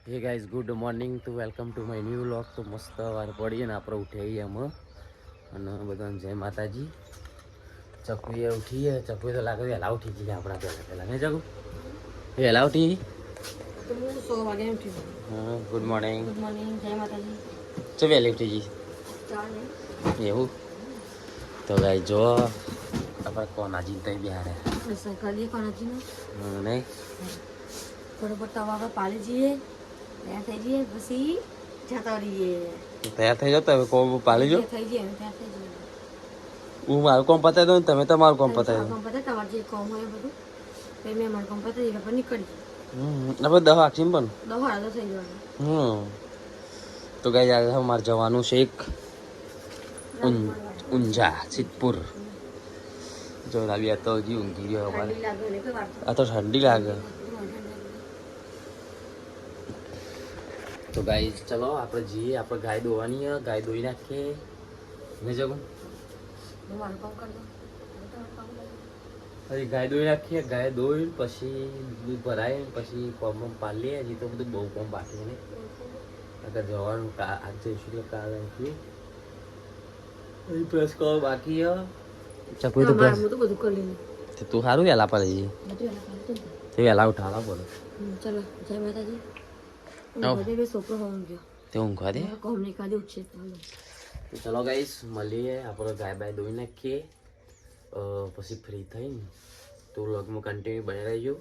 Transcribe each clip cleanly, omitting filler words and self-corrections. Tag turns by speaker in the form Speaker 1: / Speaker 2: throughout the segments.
Speaker 1: Hey guys good morning તો welcome to my new vlog. તો મસ્ત વાર પડીએ ને આપણે ઉઠીએ એમ અને બધાને જય માતાજી. ચકુએ ઉઠીએ, ચકુએ તો લાગે વહેલા ઉઠી જઈએ આપણા પહેલાં નહીં ચકુ વહેલા ઉઠી. હા ગુડ મોર્નિંગ.
Speaker 2: ગુડ મોર્નિંગ, જય માતાજી.
Speaker 1: ચો વહેલી ઉઠી જઈ એવું તો ગાઈ જો આપણે કોનાજી તઈ બિહારે નહીં
Speaker 2: બરોબર તવા પર પાડી જઈએ, તૈયાર થઈ જઈએ, પછી જતા રહીએ.
Speaker 1: તૈયાર થઈ જાવ તમે કોમ પાલી જો.
Speaker 2: થઈ જઈએ તૈયાર થઈ જઈએ.
Speaker 1: હું મારું કોમ પતાવી દઉં ને તમે તમારું કોમ પતાવી દો.
Speaker 2: કોમ પતાવી તમારે જે કોમ હોય બધું પછી મેં મારું કોમ પતાવી એટલે નીકળી
Speaker 1: આપણે 10 વાગીને પણ
Speaker 2: 10 વાળા થઈ જવાનું.
Speaker 1: તો ગાઈ આજે અમારે જવાનું છે એક ઊંઝા સિદ્ધપુર. જો લાવી તો હજી ઊંઘી ગયો અમારે. આ તો ઠંડી લાગે. તો ગાઈ ચલો આપણે જઈએ, આપણે ગાય દોવાની ગાય દોઈ નાખીએ ને જગું
Speaker 2: મારું કામ કરી દો.
Speaker 1: હજી ગાય દોઈ નાખીએ. ગાય દોઈ પછી દૂધ ભરાય પછી કોમ પાલીએ. હજી તો બધું બહુ કોમ બાકી ને આગળ જવાનું આજ જઈશું એટલે કાલ આવીશું. હજી પ્રેસ કરો બાકી ચકુ તો પ્રેસ
Speaker 2: બધું કરી લઈએ.
Speaker 1: તું સારું વહેલા પર જઈએ તે વહેલા ઉઠાવા બોલો.
Speaker 2: ચલો જય માતાજી. છોકરો હોવું ગયો
Speaker 1: તે ઊંઘવા દે
Speaker 2: કોમ નહીં કાઢી ઉઠશે.
Speaker 1: તો ચલો ગાઈસ મળીએ. આપણે ગાય બાય દોઈ નાખીએ પછી ફ્રી થઈને તો વ્લોગમાં કન્ટિન્યુ બની રહેજો.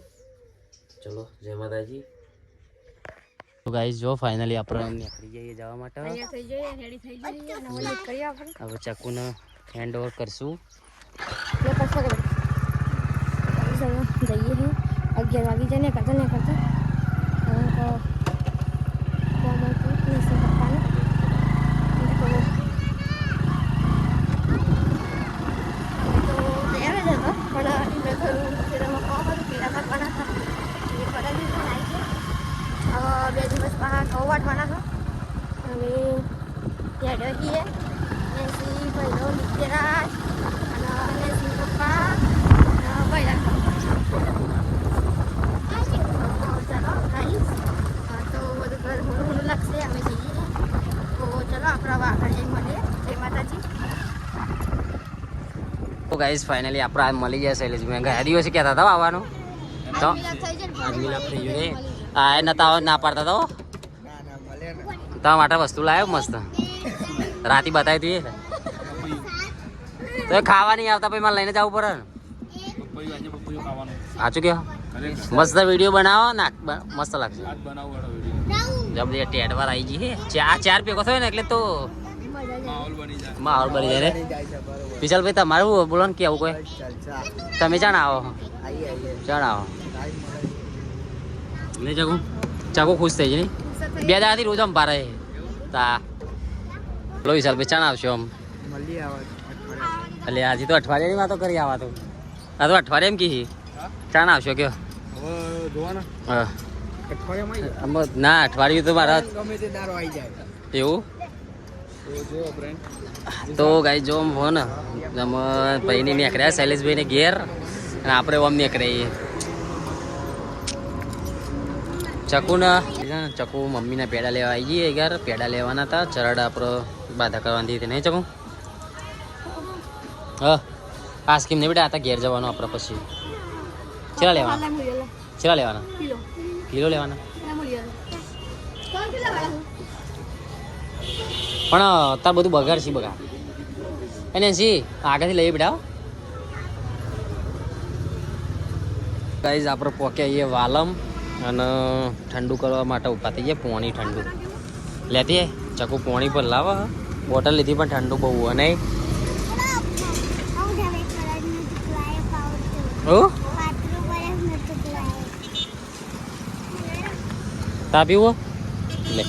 Speaker 1: ચલો જય માતાજી. તો ગાઈસ જો ફાઇનલી આપણે નીકળી જઈએ જવા માટે. હવે ચકુને હેન્ડ ઓવર કરશું.
Speaker 2: જઈએ 11 વાગી જાય ને કરતા વાટવાના હવે ત્યાં રહીએ નેસી ભાઈનો નિત્યરાજ અને નેસી પપ્પા ભાઈ તો બધું ઘર લાગશે. અમે જઈએ તો ચલો આપણા વાઘણ મળીએ. જય માતાજી.
Speaker 1: તો ગાઈસ ફાઇનલી આપણે આ મળી ગયા શૈલેષ. મેં ગયા દિવસે કહેતા હતા આવવાનું તો આજ મિલાપ થઈ ગયું. આ નતા ના પાડતા તો તમારા માટે વસ્તુ લાવ્યો મસ્ત. રાતે બતાવી હતી તો ખાવા નહીં આવતા પછી મારે લઈને જવું પડે ને. સાચું કે મસ્ત વિડીયો બનાવો ના મસ્ત લાગશે. જબ ટેટવાર આવી જઈએ ચાર ભેગો થયો ને એટલે તો માહોલ બની જાય રે. વિશાલ ભાઈ તમારું બોલો ને કેવું કોઈ તમે ચાણ આવો નહીં ચકુ ચકુ ખુશ થઈ જાય. 2 દાડાથી રોજ આમ પારે તા બોલો વિશાલ ભાઈ ચાણ આવશો આમ એટલે આજે તો અઠવાડિયાની વાતો કરી આવા તો આ તો અઠવાડિયા એમ કી ચાણ આવશો કયો હા ના અઠવાડિયું તો મારા એવું તો ગાઈ જો હો ને અમે ભાઈને નીકળ્યા શૈલેષભાઈને ઘેર અને આપણે ઓમ નીકળીએ. ચકુ મમ્મીના પેડા લેવા આવી જઈએ. યાર પેડા લેવાના હતા. ચરડ આપણે બાધા કરવાની હતી નહીં ચકુ હા આ સ્કીમ નહીં બેટા. આ ઘેર જવાનું આપણે પછી ચેલા લેવાના કિલો લેવાના પણ તાર બધું બગાડ છે બગા એને જી આગળથી લઈએ બેટા. ગાઈઝ આપણે પોક્યા આવીએ વાલમ અને ઠંડુ કરવા માટે ઉભા થઈએ. પોણી ઠંડુ લેતી ચકુ પોણી પર લાવો. બોટલ લીધી પણ ઠંડુ બહુ અને તા પીવો લે.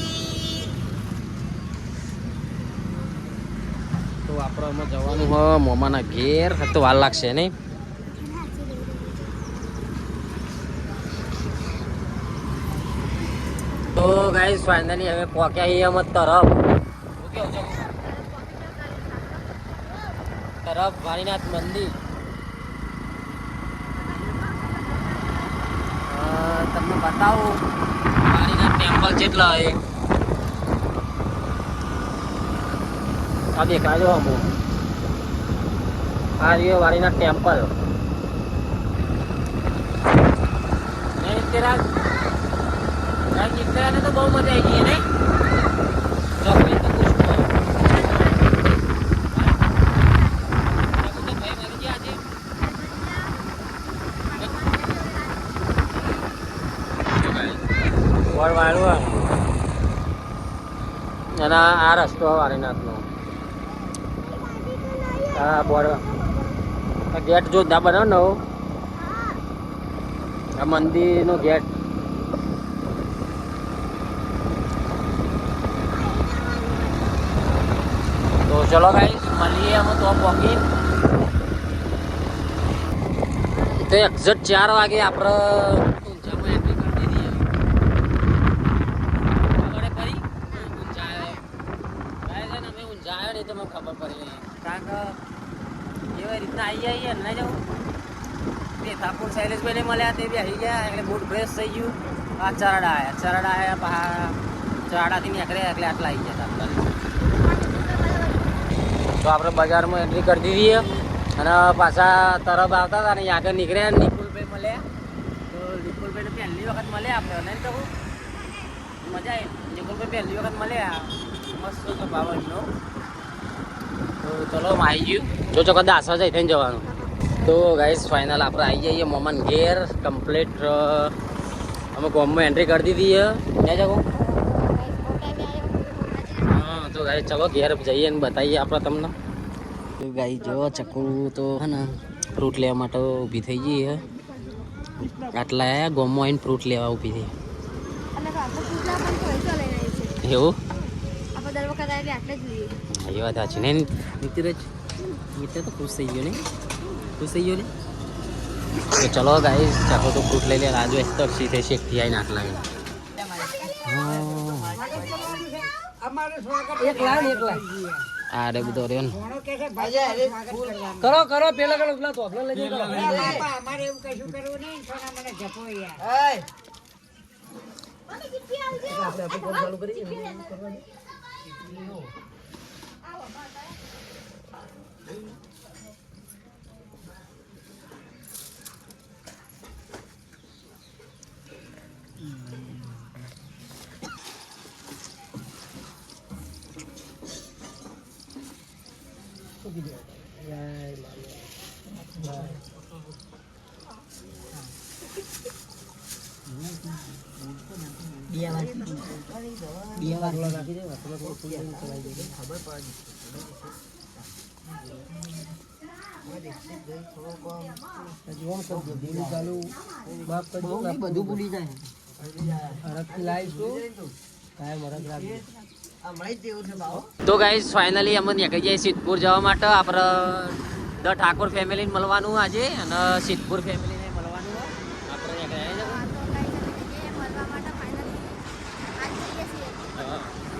Speaker 1: તો આપણે આમાં જવાનું હ મોમાના ઘેર. તો વાર લાગશે નહીં. તો ગાઈસ ફાઇનલી હવે પહોંચ્યા છીએ અમે તરફ વાણીનાથ મંદિર. તમને બતાવું વાણીનાથ ટેમ્પલ જેટલા હોય આ દેખાજો અમુક આ રહ્યો વાડીના ટેમ્પલ ને તો બહુ મજા આવી ગઈ ને ચોકલેટ તો અને આ રસ્તો વારીનાથનો હા બોર્ડ ગેટ જોરદાર બનાવો નવો આ મંદિરનો ગેટ તો ચલો ગાઈસ મળીએ અમે તો પહોંચી તો એક્ઝેક્ટ 4 વાગે આપણે ઊંઝામાં એન્ટ્રી કરી દીધી ખબર પડી ઊંઝા આવ્યો ને અમે ઊંઝા આવ્યો નહીં તો મને ખબર પડી કારણ કે એવી રીતના આવી જઈએ ને જવું તે ઠાકોર શૈલેષભાઈને મળ્યા તે બી આવી ગયા એટલે મૂડ ફ્રેશ થઈ ગયું આ ચરડા આવ્યા પહાડ ચરડાથી નીકળ્યા એટલે આટલા આવી ગયા હતા તો આપણે બજારમાં એન્ટ્રી કરી દીધી અને પાછા તરફ આવતા હતા અને આગળ નીકળ્યા નિકુલભાઈ મળ્યા તો નિકુલભાઈને પહેલી વખત મળ્યા આપણે નહીં તો મજા આવી નિકુલભાઈ પહેલી વખત મળ્યા મસ્ત ભાવનો તો ચલો આવી ગયું જો ચોક્કસ દાસવા જાય થઈને જવાનું તો ગાઈસ ફાઇનલ આપણે આવી જઈએ મોમન ઘેર કમ્પ્લીટ અમે ગોમમાં એન્ટ્રી કરી દીધી ક્યાં જાવ હા તો ગાઈસ ચલો ઘેર જઈએ ને બતાવીએ આપણે તમને તો ગાઈસ જો ચકુ તો હે ને ફ્રૂટ લેવા માટે ઊભી થઈ ગઈ હે આટલા આયા ગોમમાં આવીને ફ્રૂટ લેવા ઊભી થઈ એવું એ વાત સાચી ને મિત્ર તો ખુશ થઈ ગયો ને ખુશ થઈ ગયો ને તો ચલો ગાઈસ ચાખો તો ફ્રૂટ લઈ લે રાજુ એક તો સીધે શેકથી આવીને આટલા આ રે બધો રહ્યો ને કરો પેલા કરો પેલા તો લઈ જાઓ અમારે એવું કશું કરવું નહીં સોના મને જપો યાર આપણે કોલ ચાલુ કરીએ બધું ભૂલી જાય તો ગાઈસ ફાઇનલી અમે નીકળી જઈએ સિદ્ધપુર જવા માટે આપણે ધ ઠાકોર ફેમિલીને મળવાનું આજે અને સિદ્ધપુર ફેમિલીને મળવાનું આપણે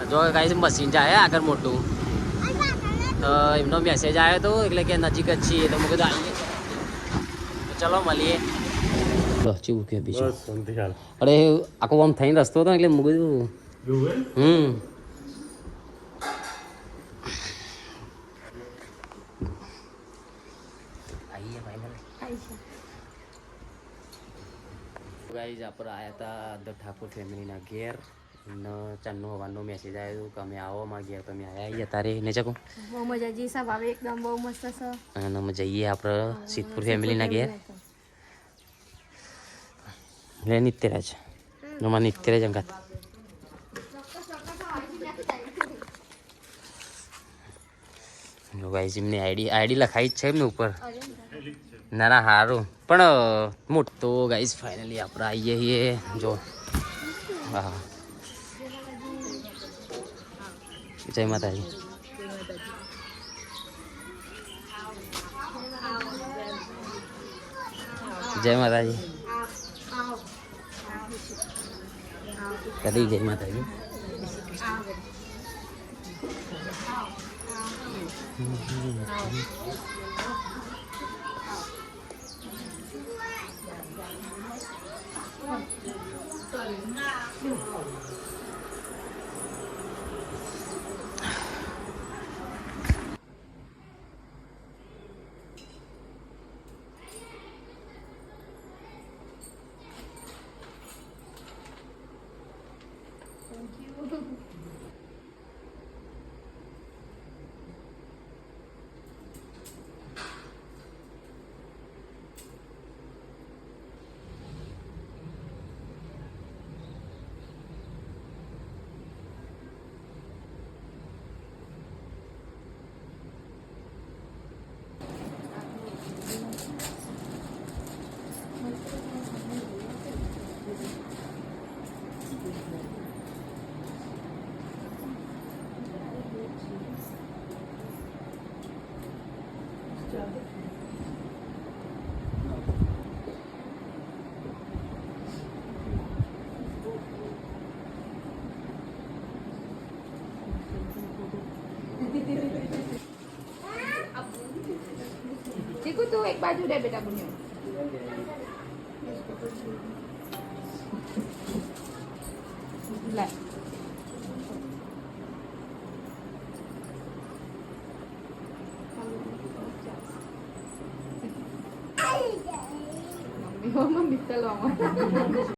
Speaker 1: જો ગાઈસ મશીન જાય આગળ મોટું તો એમનો મેસેજ આવ્યો હતો એટલે કે નજીક જ છીએ તો મેં કીધું આવીએ ચલો મળીએ ચેવું કે બીજું અરે આખો આમ થઈને રસ્તો હતો એટલે મેં કીધું ગાઈઝ આપણે આવ્યા હતા ધ ઠાકોર ફેમિલીના ઘેર ને ચાંદનો હવાનો મેસેજ આવ્યો કે અમે આવો અમારા ઘેર તમે આવ્યા તારે ને ચકો
Speaker 2: બહુ મજા જી સાહેબ આવે એકદમ બહુ મસ્ત છે
Speaker 1: અને અમે જઈએ આપણે સિદ્ધપુર ફેમિલીના ઘેર લે નિત્યરાજ નમા નિત્યરાજ અંગાત ગાઈઝ એમની આઈડી લખાઈ જ છે એમને ઉપર ના ના સારું પણ મોટો ગાઈઝ ફાઇનલી આપણે આવીએ છીએ જો હા જય માતાજી જય માતાજી કદી જય માતાજી
Speaker 2: ચીકુ તું એક બાજુ રે બેટા બુનિયો લાય મમ્મી મમ્મી ચલો